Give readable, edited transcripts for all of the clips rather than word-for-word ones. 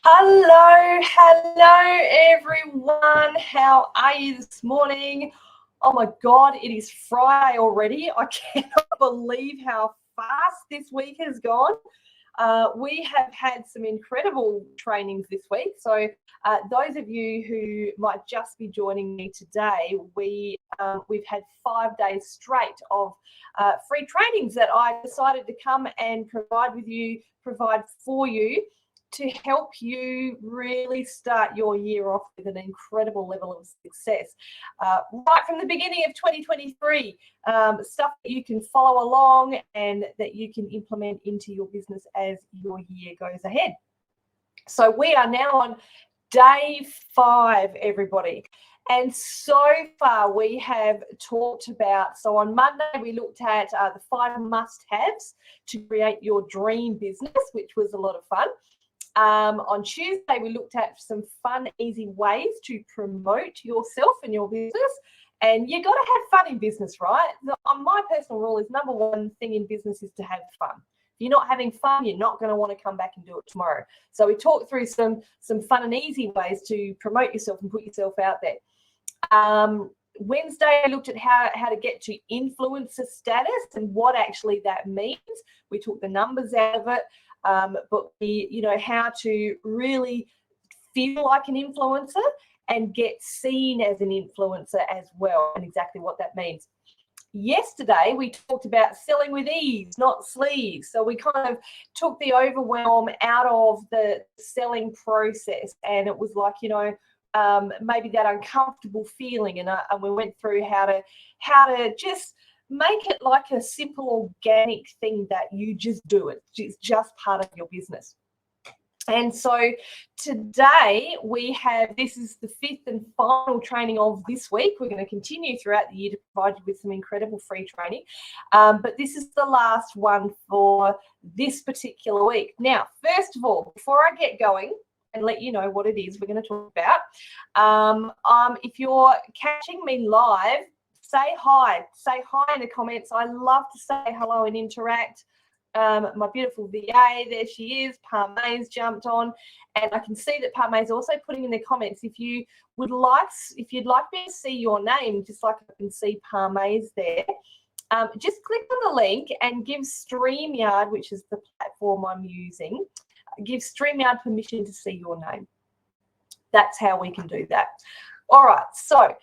Hello, everyone. How are you this morning? Oh my God, it is Friday already. I cannot believe how fast this week has gone. We have had some incredible trainings this week. So those of you who might just be joining me today, we've had 5 days straight of free trainings that I decided to come and provide for you to help you really start your year off with an incredible level of success. Right from the beginning of 2023, stuff that you can follow along and that you can implement into your business as your year goes ahead. So we are now on day 5, everybody. And so far we have talked about, so on Monday we looked at the 5 must-haves to create your dream business, which was a lot of fun. On Tuesday, we looked at some fun, easy ways to promote yourself and your business. And you got to have fun in business, right? My personal rule is number one thing in business is to have fun. If you're not having fun, you're not going to want to come back and do it tomorrow. So we talked through some fun and easy ways to promote yourself and put yourself out there. Wednesday, I looked at how to get to influencer status and what actually that means. We took the numbers out of it. But how to really feel like an influencer and get seen as an influencer as well, and exactly what that means. Yesterday, we talked about selling with ease, not sleaze. So we kind of took the overwhelm out of the selling process, and it was like, maybe that uncomfortable feeling, and we went through how to just make it like a simple organic thing that you just do it. It's just part of your business. And so today this is the 5th and final training of this week. We're going to continue throughout the year to provide you with some incredible free training. But this is the last one for this particular week. Now, first of all, before I get going and let you know what it is we're going to talk about, if you're catching me live, say hi in the comments. I love to say hello and interact. My beautiful VA, there she is. Parmay's jumped on, and I can see that Parmay's also putting in the comments. If you'd like me to see your name, just like I can see Parmay's there, just click on the link and give StreamYard, which is the platform I'm using, give StreamYard permission to see your name. That's how we can do that. All right, so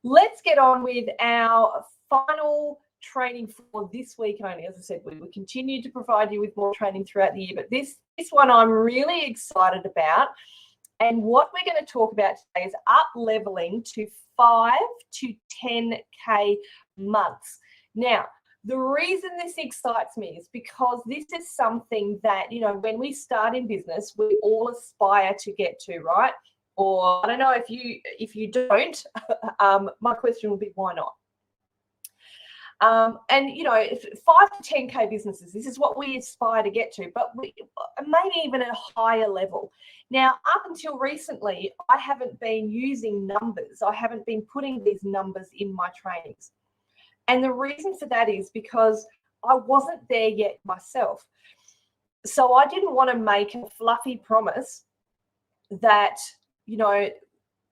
let's get on with our final training for this week only. As I said, we will continue to provide you with more training throughout the year, but this one I'm really excited about. And what we're going to talk about today is up-leveling to 5 to 10K months. Now, the reason this excites me is because this is something that, when we start in business, we all aspire to get to, right? Or I don't know if you don't, my question would be, why not? And 5 to 10K businesses, this is what we aspire to get to, but maybe even at a higher level. Now, up until recently, I haven't been using numbers. I haven't been putting these numbers in my trainings. And the reason for that is because I wasn't there yet myself. So I didn't want to make a fluffy promise that,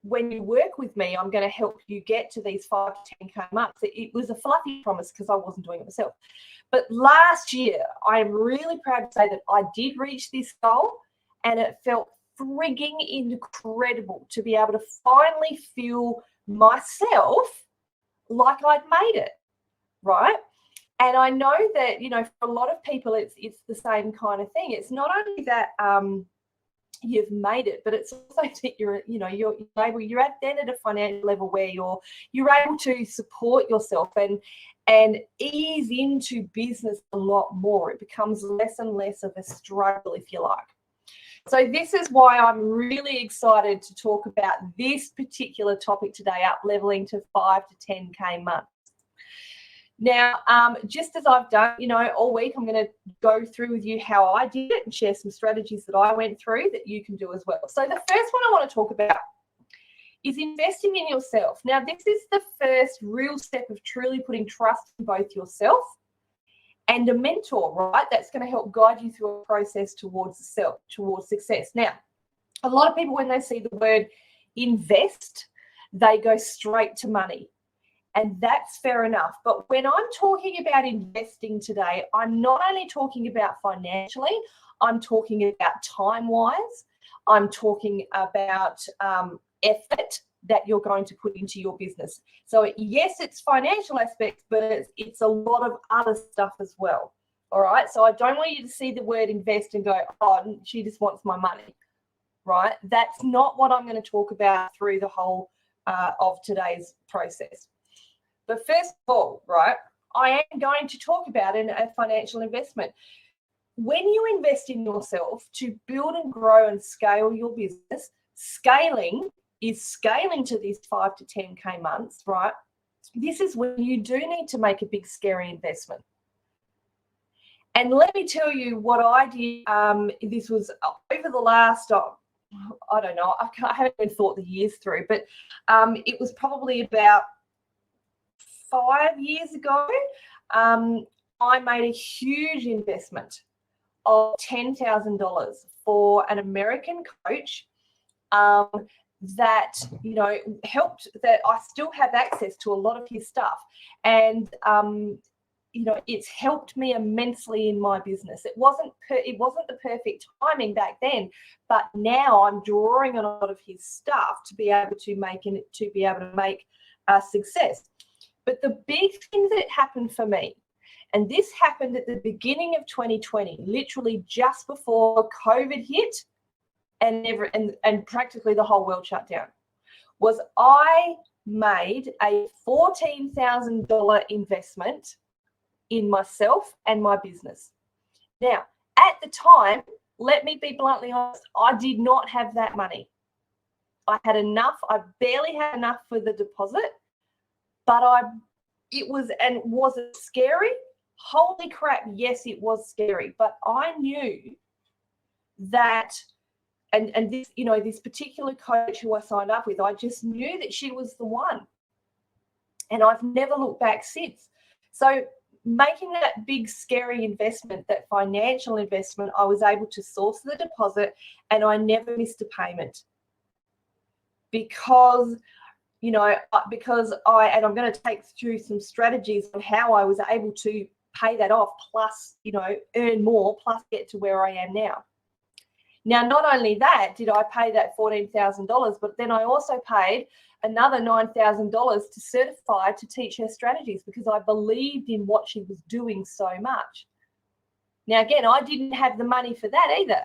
when you work with me, I'm going to help you get to these 5 to 10K months. It was a fluffy promise because I wasn't doing it myself. But last year, I'm really proud to say that I did reach this goal, and it felt frigging incredible to be able to finally feel myself like I'd made it, right? And I know that, for a lot of people, it's the same kind of thing. It's not only that you've made it, but it's also that you're at then at a financial level where you're able to support yourself and ease into business a lot more. It becomes less and less of a struggle, if you like. So this is why I'm really excited to talk about this particular topic today, up leveling to 5 to 10K months. Now, just as I've done, all week, I'm going to go through with you how I did it and share some strategies that I went through that you can do as well. So the first one I want to talk about is investing in yourself. Now, this is the first real step of truly putting trust in both yourself and a mentor, right? That's going to help guide you through a process towards success. Now, A lot of people, when they see the word invest, they go straight to money. And that's fair enough. But when I'm talking about investing today, I'm not only talking about financially, I'm talking about time-wise. I'm talking about effort that you're going to put into your business. So yes, it's financial aspects, but it's a lot of other stuff as well. All right. So I don't want you to see the word invest and go, oh, she just wants my money. Right. That's not what I'm going to talk about through the whole of today's process. But first of all, right, I am going to talk about a financial investment. When you invest in yourself to build and grow and scale your business, scaling is scaling to these 5 to 10K months, right? This is when you do need to make a big, scary investment. And let me tell you what I did. This was over the last, I don't know, I haven't even thought the years through, but it was probably about 5 years ago. I made a huge investment of $10,000 for an American coach that, you know, helped, that I still have access to a lot of his stuff. And, you know, it's helped me immensely in my business. It wasn't the perfect timing back then, but now I'm drawing on a lot of his stuff to be able to make a success. But the big thing that happened for me, and this happened at the beginning of 2020, literally just before COVID hit and practically the whole world shut down, was I made a $14,000 investment in myself and my business. Now, at the time, let me be bluntly honest, I did not have that money. I had enough. I barely had enough for the deposit, but was it scary? Holy crap, yes, it was scary. But I knew that, and this, you know, this particular coach who I signed up with, I just knew that she was the one. And I've never looked back since. So making that big, scary investment, that financial investment, I was able to source the deposit and I never missed a payment because, you know, and I'm going to take through some strategies on how I was able to pay that off, plus, you know, earn more, plus get to where I am now. Now, not only that, did I pay that $14,000, but then I also paid another $9,000 to certify to teach her strategies because I believed in what she was doing so much. Now, again, I didn't have the money for that either,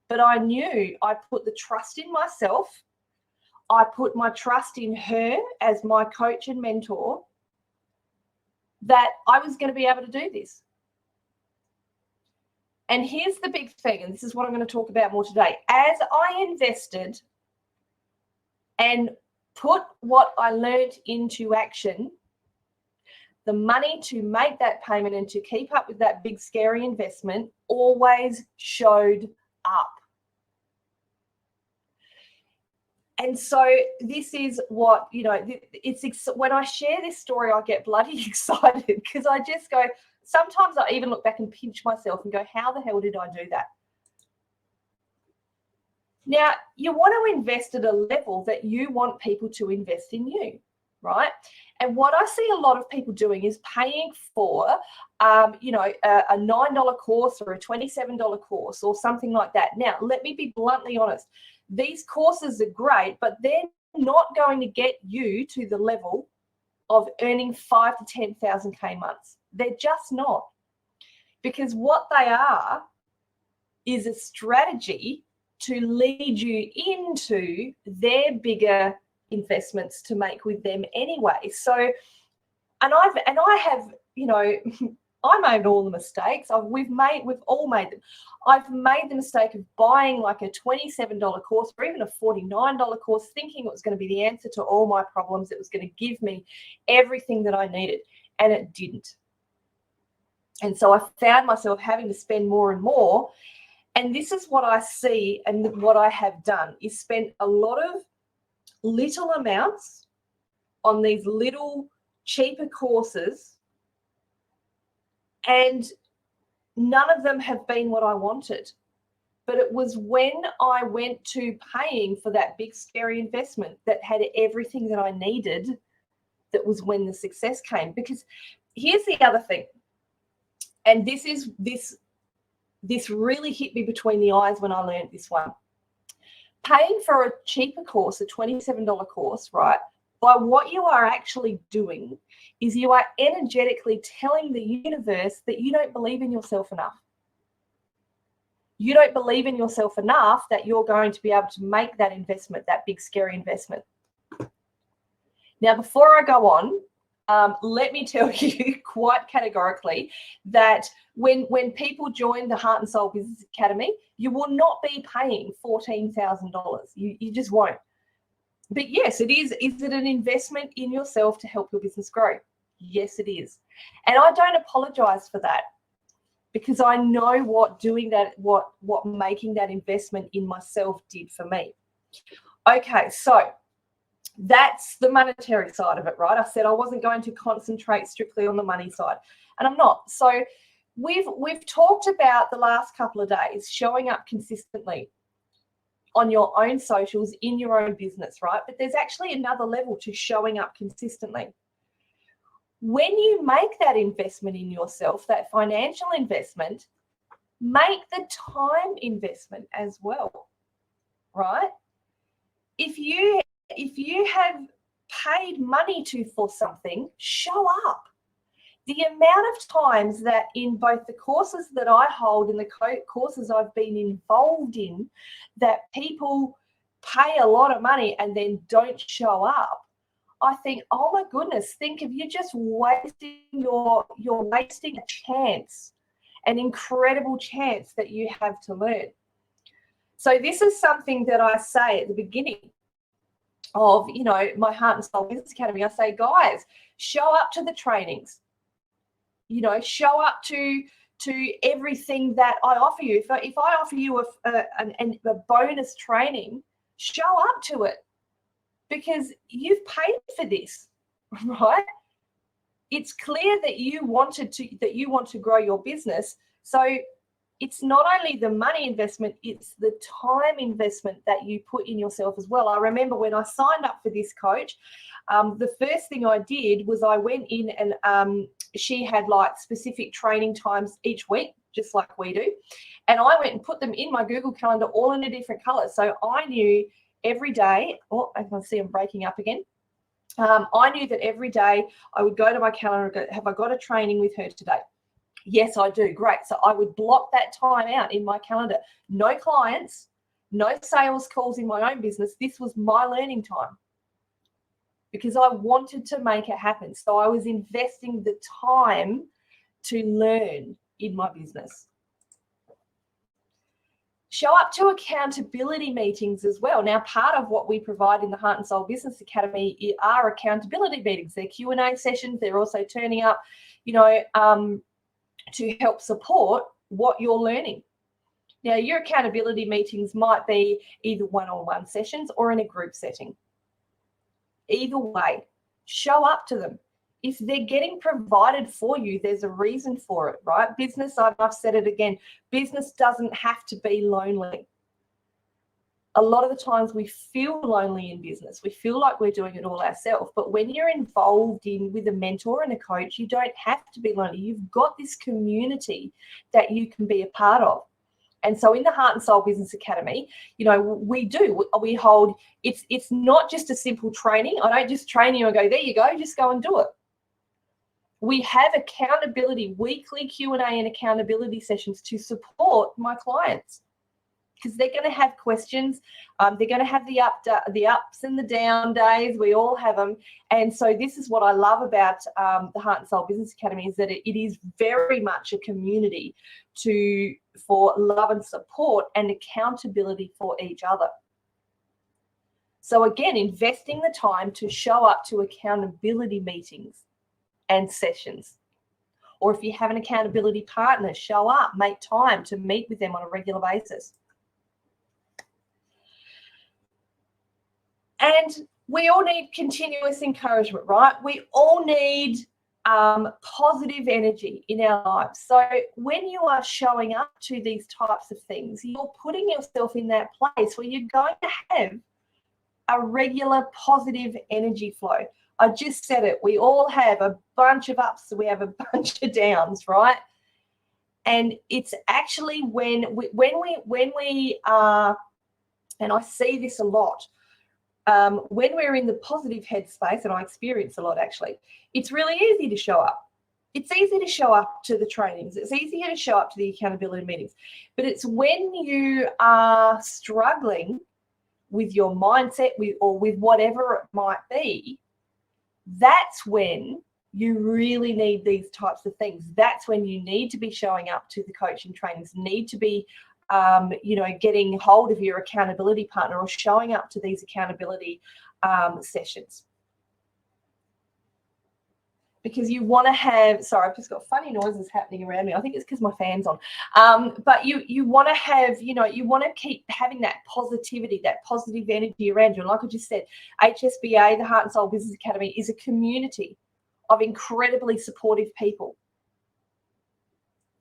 but I knew I put the trust in myself. I put my trust in her as my coach and mentor that I was going to be able to do this. And here's the big thing, and this is what I'm going to talk about more today. As I invested and put what I learned into action, the money to make that payment and to keep up with that big, scary investment always showed up. And so this is what, you know, when I share this story, I get bloody excited because I just go, sometimes I even look back and pinch myself and go, how the hell did I do that? Now, you want to invest at a level that you want people to invest in you, right? And what I see a lot of people doing is paying for, you know, a $9 course or a $27 course or something like that. Now, let me be bluntly honest. These courses are great, but they're not going to get you to the level of earning 5 to 10,000K months. They're just not. Because what they are is a strategy to lead you into their bigger investments to make with them anyway. So, and I have, you know, I made all the mistakes. We've all made them. I've made the mistake of buying like a $27 course or even a $49 course, thinking it was going to be the answer to all my problems. It was going to give me everything that I needed, and it didn't. And so I found myself having to spend more and more. And this is what I see, and what I have done is spent a lot of little amounts on these little cheaper courses, and none of them have been what I wanted. But it was when I went to paying for that big, scary investment that had everything that I needed, that was when the success came. Because here's the other thing, and this really hit me between the eyes when I learned this one. Paying for a cheaper course, a $27 course, right? By what you are actually doing is you are energetically telling the universe that you don't believe in yourself enough. You don't believe in yourself enough that you're going to be able to make that investment, that big, scary investment. Now, before I go on, let me tell you quite categorically that when people join the Heart and Soul Business Academy, you will not be paying $14,000. You just won't. But yes, it is. Is it an investment in yourself to help your business grow? Yes, it is. And I don't apologize for that, because I know what doing that, what making that investment in myself did for me. Okay, so that's the monetary side of it, right? I said I wasn't going to concentrate strictly on the money side, and I'm not. So we've talked about the last couple of days showing up consistently on your own socials in your own business, right? But there's actually another level to showing up consistently. When you make that investment in yourself, that financial investment, make the time investment as well, right? If you have paid money for something, show up. The amount of times that in both the courses that I hold and the courses I've been involved in, that people pay a lot of money and then don't show up, I think, oh my goodness, think of you just wasting you're wasting a chance, an incredible chance that you have to learn. So this is something that I say at the beginning of, my Heart and Soul Business Academy. I say, guys, show up to the trainings. Show up to everything that I offer you. If I offer you a bonus training, show up to it, because you've paid for this, right? It's clear that you want to grow your business. So it's not only the money investment, it's the time investment that you put in yourself as well. I remember when I signed up for this coach, the first thing I did was I went in and she had like specific training times each week, just like we do. And I went and put them in my Google Calendar all in a different color. So I knew every day, I can see I'm breaking up again. I knew that every day I would go to my calendar and go, have I got a training with her today? Yes, I do. Great. So I would block that time out in my calendar. No clients, no sales calls in my own business. This was my learning time, because I wanted to make it happen. So I was investing the time to learn in my business. Show up to accountability meetings as well. Now, part of what we provide in the Heart and Soul Business Academy are accountability meetings. They're Q&A sessions. They're also turning up, to help support what you're learning. Now, your accountability meetings might be either one-on-one sessions or in a group setting. Either way, show up to them. If they're getting provided for you, there's a reason for it, right? Business, I've said it again, business doesn't have to be lonely. A lot of the times we feel lonely in business. We feel like we're doing it all ourselves. But when you're involved with a mentor and a coach, you don't have to be lonely. You've got this community that you can be a part of. And so in the Heart and Soul Business Academy, we hold, it's not just a simple training. I don't just train you and go, there you go, just go and do it. We have accountability, weekly Q&A and accountability sessions to support my clients, because they're going to have questions. They're going to have the ups and the down days. We all have them. And so this is what I love about the Heart and Soul Business Academy, is that it is very much a community for love and support and accountability for each other. So again, investing the time to show up to accountability meetings and sessions. Or if you have an accountability partner, show up, make time to meet with them on a regular basis. And we all need continuous encouragement, right? We all need positive energy in our lives. So when you are showing up to these types of things, you're putting yourself in that place where you're going to have a regular positive energy flow. I just said it. We all have a bunch of ups, we have a bunch of downs, right? And it's actually when we are, and I see this a lot, when we're in the positive headspace, and I experience a lot actually, it's really easy to show up. It's easy to show up to the trainings. It's easier to show up to the accountability meetings. But it's when you are struggling with your mindset or with whatever it might be, that's when you really need these types of things. That's when you need to be showing up to the coaching trainings, need to be getting hold of your accountability partner or showing up to these accountability sessions. Because you want to have, sorry, I've just got funny noises happening around me. I think it's because my fan's on. But you want to have, you want to keep having that positivity, that positive energy around you. And like I just said, HSBA, the Heart and Soul Business Academy, is a community of incredibly supportive people.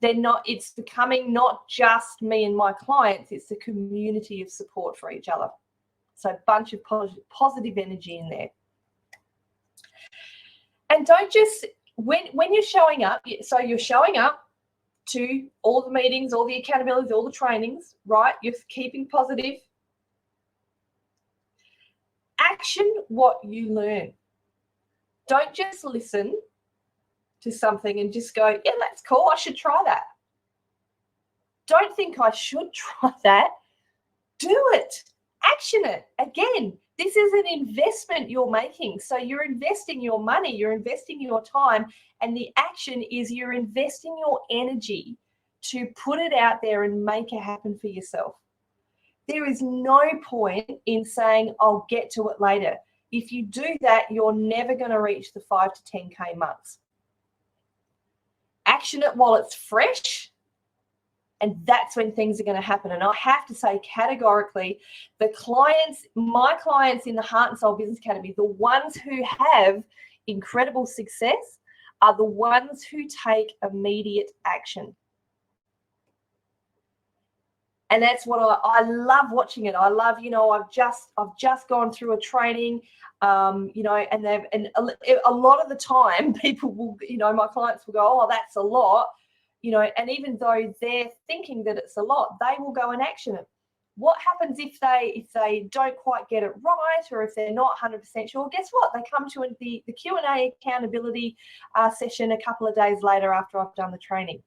It's becoming not just me and my clients, it's a community of support for each other. So a bunch of positive energy in there. And don't just, when you're showing up, so you're showing up to all the meetings, all the accountabilities, all the trainings, right? You're keeping positive. Action what you learn. Don't just listen to something and just go, yeah, that's cool, I should try that. Don't think I should try that. Do it. Action it. Again, this is an investment you're making. So you're investing your money, you're investing your time, and the action is you're investing your energy to put it out there and make it happen for yourself. There is no point in saying, I'll get to it later. If you do that, you're never going to reach the 5 to 10K months. Action it while it's fresh, and that's when things are going to happen. And I have to say categorically, my clients in the Heart and Soul Business Academy, the ones who have incredible success are the ones who take immediate action. And that's what I love watching it. I love, I've just gone through a training, and a lot of the time people will, my clients will go, oh, that's a lot. And even though they're thinking that it's a lot, they will go and action it. What happens if they don't quite get it right, or if they're not 100% sure? Guess what? They come to the Q&A accountability session a couple of days later after I've done the training.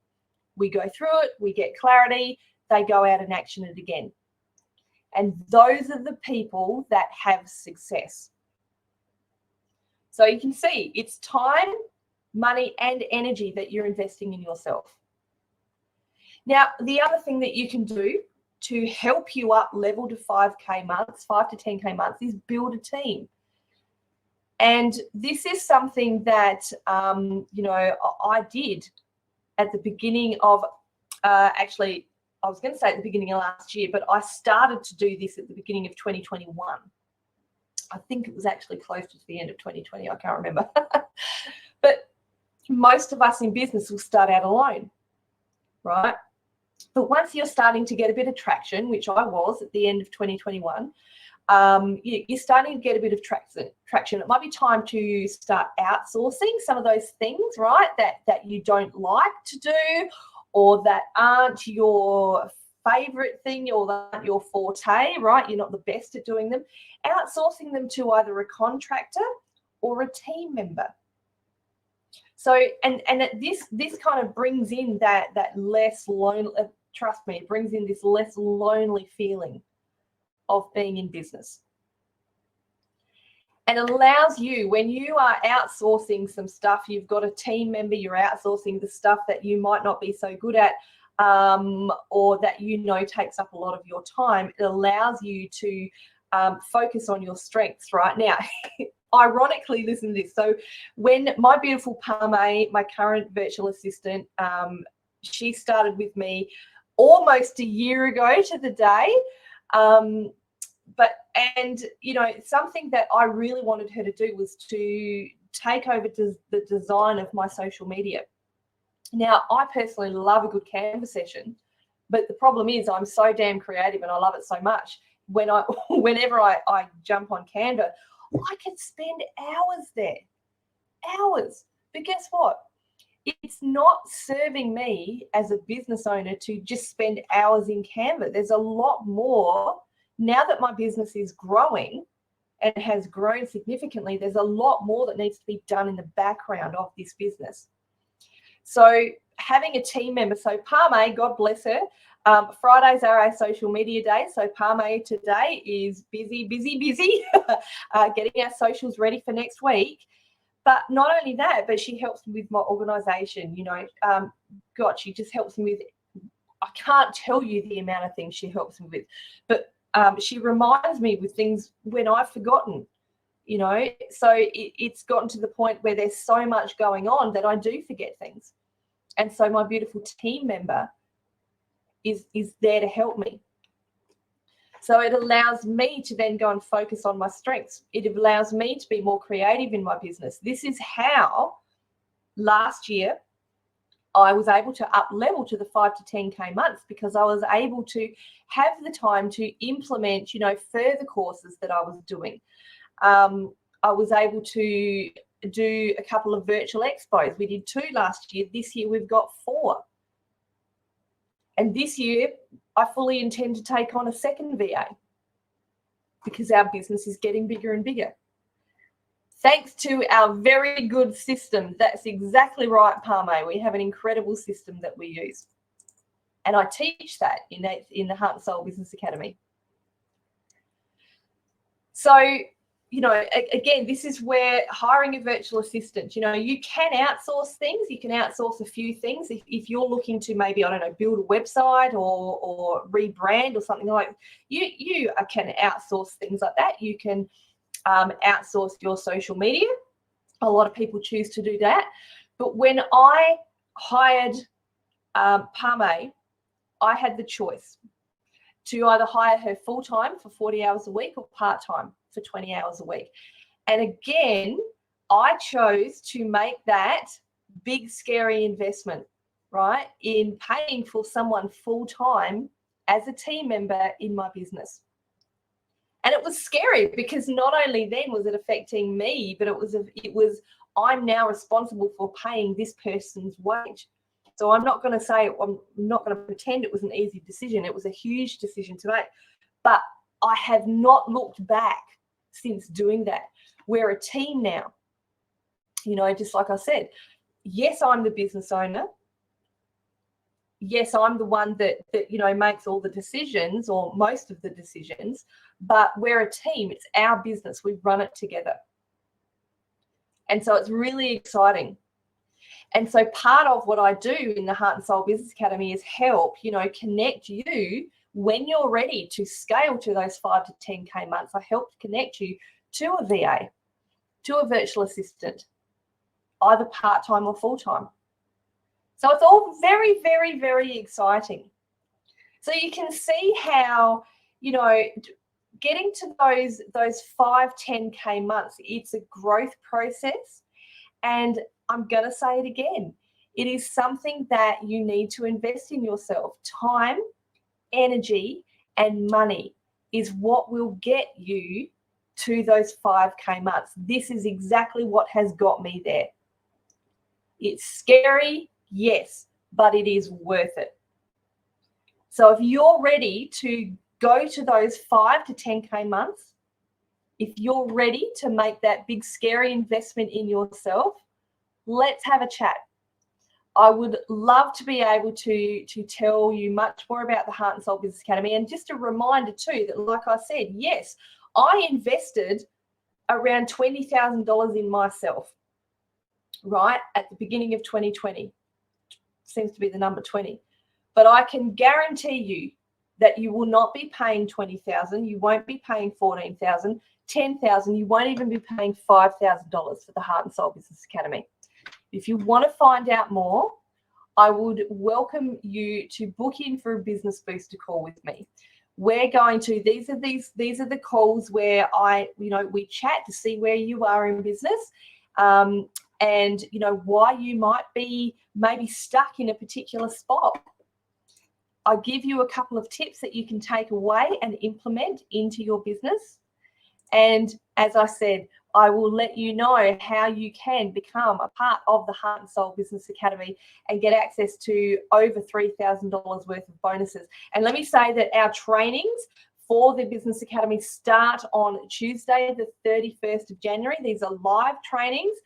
We go through it, we get clarity, they go out and action it again. And those are the people that have success. So you can see it's time, money, and energy that you're investing in yourself. Now, the other thing that you can do to help you up level to 5K months, 5 to 10K months, is build a team. And this is something that, I did at the beginning of, actually, I was going to say at the beginning of last year, but I started to do this at the beginning of 2021. I think it was actually close to the end of 2020. I can't remember. But most of us in business will start out alone, right? But once you're starting to get a bit of traction, which I was at the end of 2021, you're starting to get a bit of traction. It might be time to start outsourcing some of those things, right, that you don't like to do, or that aren't your favorite thing, or that your forte, right? You're not the best at doing them. Outsourcing them to either a contractor or a team member. So, and this kind of brings in that less lonely, trust me, it brings in this less lonely feeling of being in business. And allows you, when you are outsourcing some stuff, you've got a team member, you're outsourcing the stuff that you might not be so good at, or that takes up a lot of your time. It allows you to focus on your strengths. Right now, ironically, listen to this. So when my beautiful Parme, my current virtual assistant, she started with me almost a year ago to the day. Something that I really wanted her to do was to take over the design of my social media. Now, I personally love a good Canva session, but the problem is I'm so damn creative and I love it so much. Whenever I jump on Canva, I can spend hours there, hours. But guess what? It's not serving me as a business owner to just spend hours in Canva. There's a lot more. Now that my business is growing and has grown significantly, there's a lot more that needs to be done in the background of this business. So having a team member, so Parme, God bless her, Fridays are our social media days. So Parme today is busy, getting our socials ready for next week. But not only that, but she helps me with my organisation. She just helps me with, I can't tell you the amount of things she helps me with, but she reminds me with things when I've forgotten, So it's gotten to the point where there's so much going on that I do forget things. And so my beautiful team member is there to help me. So it allows me to then go and focus on my strengths. It allows me to be more creative in my business. This is how last year I was able to up level to the 5 to 10K months, because I was able to have the time to implement, further courses that I was doing. I was able to do a couple of virtual expos. We did 2 last year. This year we've got 4. And this year I fully intend to take on a second VA because our business is getting bigger and bigger. Thanks to our very good system. That's exactly right, Parme. We have an incredible system that we use. And I teach that in the Heart and Soul Business Academy. So, again, this is where hiring a virtual assistant, you can outsource things. You can outsource a few things. If you're looking to maybe, build a website or rebrand or something like that, you can outsource things like that. You can outsource your social media. A lot of people choose to do that. But when I hired Parme, I had the choice to either hire her full-time for 40 hours a week or part-time for 20 hours a week. And again, I chose to make that big, scary investment, right, in paying for someone full-time as a team member in my business. And it was scary because not only then was it affecting me, but it was I'm now responsible for paying this person's wage. So I'm not going to pretend it was an easy decision. It was a huge decision to make. But I have not looked back since doing that. We're a team now. Just like I said, yes, I'm the business owner. Yes, I'm the one that makes all the decisions or most of the decisions, but we're a team. It's our business. We run it together. And so it's really exciting. And so part of what I do in the Heart and Soul Business Academy is help, connect you when you're ready to scale to those 5 to 10K months. I help connect you to a VA, to a virtual assistant, either part-time or full-time. So it's all very, very, very exciting. So you can see how, getting to those 5, 10K months, it's a growth process. And I'm going to say it again. It is something that you need to invest in yourself. Time, energy, and money is what will get you to those 5K months. This is exactly what has got me there. It's scary, yes, but it is worth it. So if you're ready to go to those 5 to 10K months, if you're ready to make that big, scary investment in yourself, let's have a chat. I would love to be able to tell you much more about the Heart and Soul Business Academy. And just a reminder too that, like I said, yes, I invested around $20,000 in myself, right, at the beginning of 2020. Seems to be the number 20. But I can guarantee you that you will not be paying $20,000. You won't be paying $14,000, $10,000. You won't even be paying $5,000 for the Heart and Soul Business Academy. If you want to find out more, I would welcome you to book in for a business booster call with me. We're going to, these are the calls where we chat to see where you are in business, and you know why you might be maybe stuck in a particular spot. I give you a couple of tips that you can take away and implement into your business. And as I said, I will let you know how you can become a part of the Heart and Soul Business Academy and get access to over $3,000 worth of bonuses. And let me say that our trainings for the Business Academy start on Tuesday, the 31st of January. These are live trainings.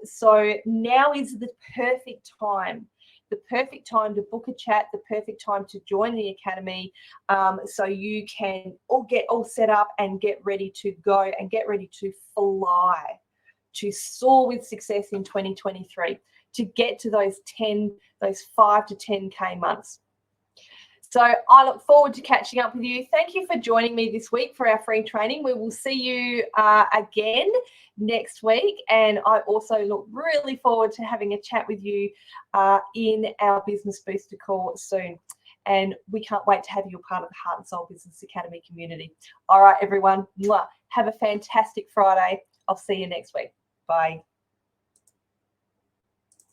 So now is the perfect time to book a chat, the perfect time to join the academy, so you can all get all set up and get ready to go and get ready to fly, to soar with success in 2023, to get to those 5 to 10K months. So I look forward to catching up with you. Thank you for joining me this week for our free training. We will see you again next week. And I also look really forward to having a chat with you in our Business Booster call soon. And we can't wait to have you a part of the Heart and Soul Business Academy community. All right, everyone. Have a fantastic Friday. I'll see you next week. Bye.